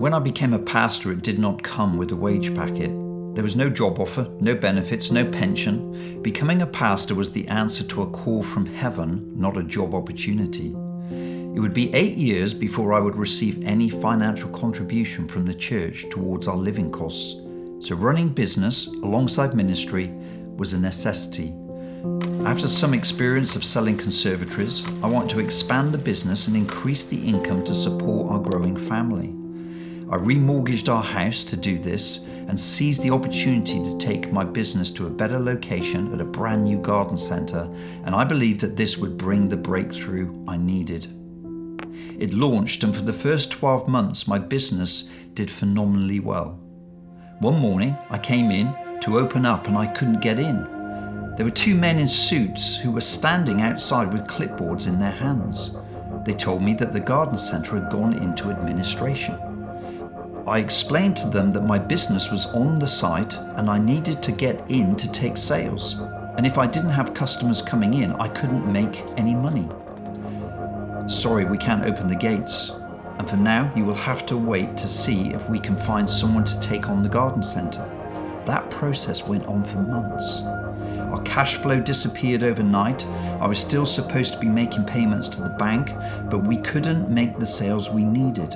When I became a pastor, it did not come with a wage packet. There was no job offer, no benefits, no pension. Becoming a pastor was the answer to a call from heaven, not a job opportunity. It would be 8 years before I would receive any financial contribution from the church towards our living costs. So running business alongside ministry was a necessity. After some experience of selling conservatories, I wanted to expand the business and increase the income to support our growing family. I remortgaged our house to do this and seized the opportunity to take my business to a better location at a brand new garden centre, and I believed that this would bring the breakthrough I needed. It launched, and for the first 12 months my business did phenomenally well. One morning I came in to open up and I couldn't get in. There were two men in suits who were standing outside with clipboards in their hands. They told me that the garden centre had gone into administration. I explained to them that my business was on the site and I needed to get in to take sales. And if I didn't have customers coming in, I couldn't make any money. Sorry, we can't open the gates. And for now, you will have to wait to see if we can find someone to take on the garden centre. That process went on for months. Our cash flow disappeared overnight. I was still supposed to be making payments to the bank, but we couldn't make the sales we needed.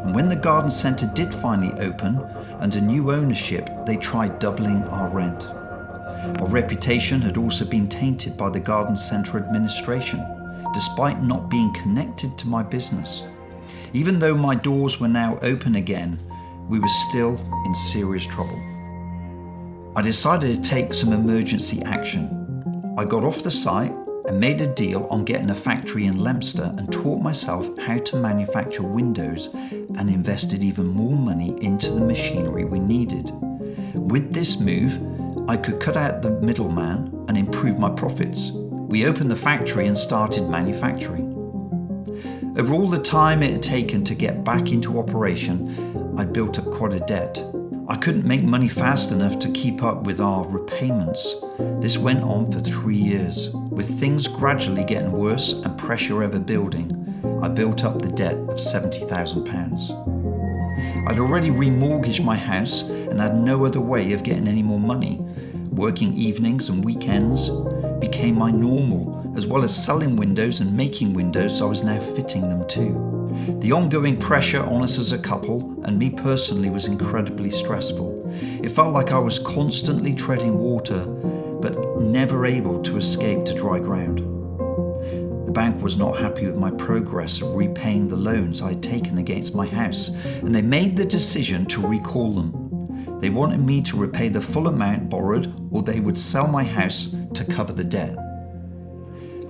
And when the garden centre did finally open, under new ownership, they tried doubling our rent. Our reputation had also been tainted by the garden centre administration, despite not being connected to my business. Even though my doors were now open again, we were still in serious trouble. I decided to take some emergency action. I got off the site and made a deal on getting a factory in Leominster and taught myself how to manufacture windows and invested even more money into the machinery we needed. With this move, I could cut out the middleman and improve my profits. We opened the factory and started manufacturing. Over all the time it had taken to get back into operation, I'd built up quite a debt. I couldn't make money fast enough to keep up with our repayments. This went on for 3 years. With things gradually getting worse and pressure ever building, I built up the debt of £70,000. I'd already remortgaged my house and had no other way of getting any more money. Working evenings and weekends became my normal. As well as selling windows and making windows, I was now fitting them too. The ongoing pressure on us as a couple, and me personally, was incredibly stressful. It felt like I was constantly treading water, but never able to escape to dry ground. The bank was not happy with my progress of repaying the loans I had taken against my house, and they made the decision to recall them. They wanted me to repay the full amount borrowed, or they would sell my house to cover the debt.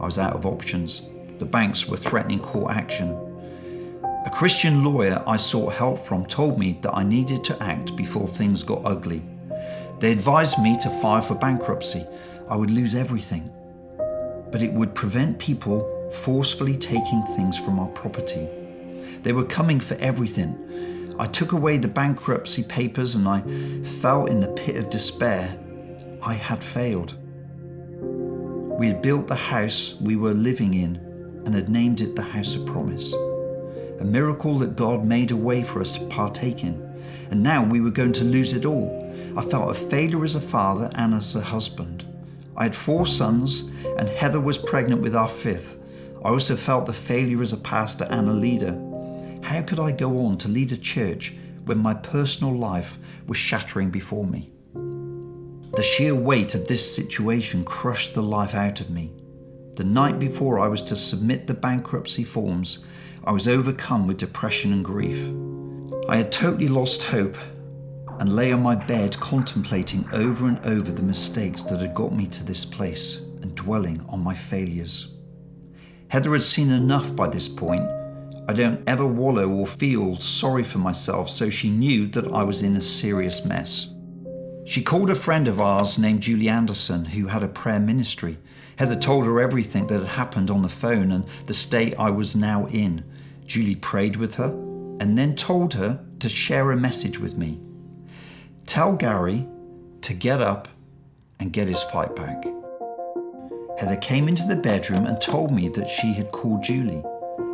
I was out of options. The banks were threatening court action. A Christian lawyer I sought help from told me that I needed to act before things got ugly. They advised me to file for bankruptcy. I would lose everything, but it would prevent people forcefully taking things from our property. They were coming for everything. I took away the bankruptcy papers and I fell in the pit of despair. I had failed. We had built the house we were living in and had named it the House of Promise. A miracle that God made a way for us to partake in. And now we were going to lose it all. I felt a failure as a father and as a husband. I had 4 sons and Heather was pregnant with our 5th. I also felt a failure as a pastor and a leader. How could I go on to lead a church when my personal life was shattering before me? The sheer weight of this situation crushed the life out of me. The night before I was to submit the bankruptcy forms, I was overcome with depression and grief. I had totally lost hope and lay on my bed contemplating over and over the mistakes that had got me to this place and dwelling on my failures. Heather had seen enough by this point. I don't ever wallow or feel sorry for myself, so she knew that I was in a serious mess. She called a friend of ours named Julie Anderson, who had a prayer ministry. Heather told her everything that had happened on the phone and the state I was now in. Julie prayed with her and then told her to share a message with me. Tell Gary to get up and get his fight back. Heather came into the bedroom and told me that she had called Julie.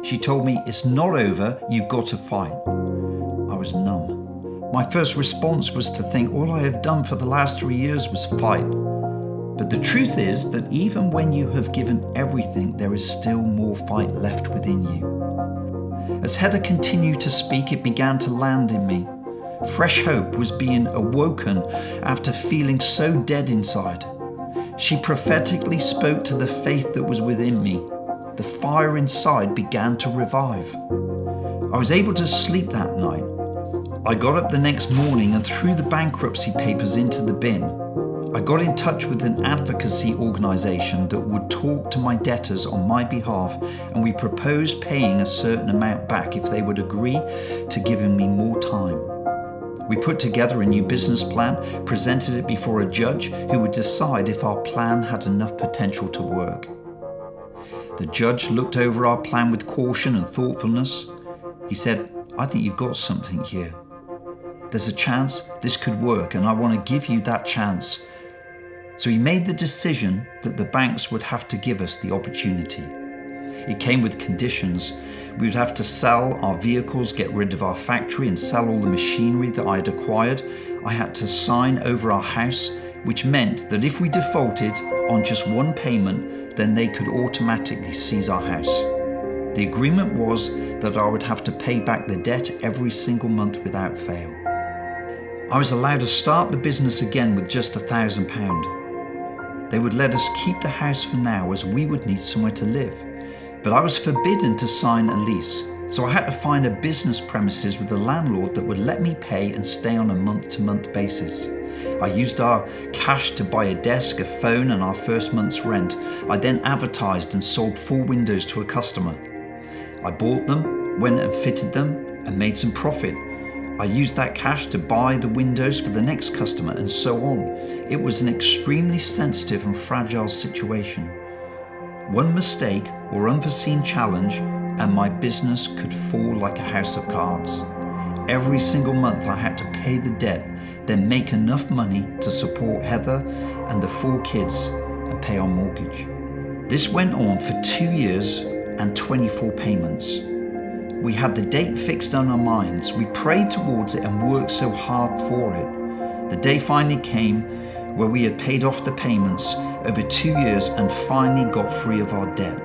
She told me, "It's not over, you've got to fight." I was was numb. My first response was to think all I have done for the last 3 years was fight. But the truth is that even when you have given everything, there is still more fight left within you. As Heather continued to speak, it began to land in me. Fresh hope was being awoken after feeling so dead inside. She prophetically spoke to the faith that was within me. The fire inside began to revive. I was able to sleep that night. I got up the next morning and threw the bankruptcy papers into the bin. I got in touch with an advocacy organisation that would talk to my debtors on my behalf, and we proposed paying a certain amount back if they would agree to giving me more time. We put together a new business plan, presented it before a judge who would decide if our plan had enough potential to work. The judge looked over our plan with caution and thoughtfulness. He said, "I think you've got something here. There's a chance this could work, and I want to give you that chance." So he made the decision that the banks would have to give us the opportunity. It came with conditions. We would have to sell our vehicles, get rid of our factory, and sell all the machinery that I had acquired. I had to sign over our house, which meant that if we defaulted on just one payment, then they could automatically seize our house. The agreement was that I would have to pay back the debt every single month without fail. I was allowed to start the business again with just £1,000. They would let us keep the house for now, as we would need somewhere to live. But I was forbidden to sign a lease, so I had to find a business premises with a landlord that would let me pay and stay on a month-to-month basis. I used our cash to buy a desk, a phone, and our first month's rent. I then advertised and sold 4 windows to a customer. I bought them, went and fitted them, and made some profit. I used that cash to buy the windows for the next customer, and so on. It was an extremely sensitive and fragile situation. One mistake or unforeseen challenge and my business could fall like a house of cards. Every single month I had to pay the debt, then make enough money to support Heather and the 4 kids and pay our mortgage. This went on for 2 years and 24 payments. We had the date fixed on our minds. We prayed towards it and worked so hard for it. The day finally came where we had paid off the payments over 2 years and finally got free of our debt.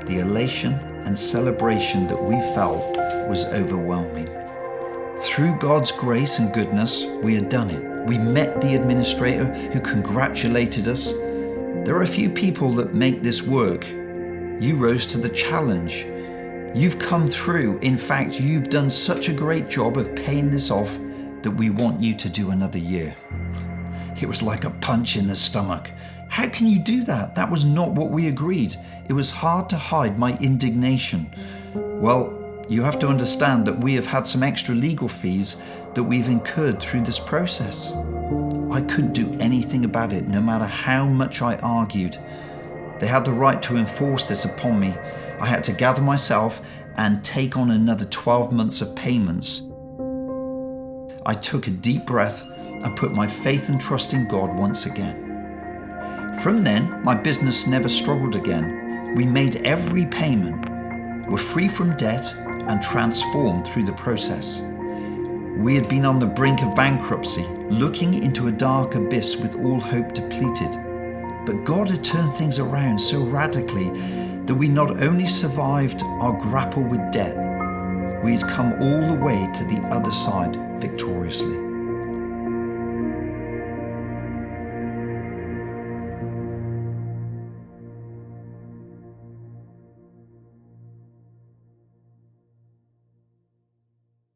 The elation and celebration that we felt was overwhelming. Through God's grace and goodness, we had done it. We met the administrator who congratulated us. There are a few people that make this work. You rose to the challenge. You've come through. In fact, you've done such a great job of paying this off that we want you to do another year. It was like a punch in the stomach. How can you do that? That was not what we agreed. It was hard to hide my indignation. Well, you have to understand that we have had some extra legal fees that we've incurred through this process. I couldn't do anything about it, no matter how much I argued. They had the right to enforce this upon me. I had to gather myself and take on another 12 months of payments. I took a deep breath and put my faith and trust in God once again. From then, my business never struggled again. We made every payment, were free from debt, and transformed through the process. We had been on the brink of bankruptcy, looking into a dark abyss with all hope depleted. But God had turned things around so radically that we not only survived our grapple with debt, we had come all the way to the other side victoriously.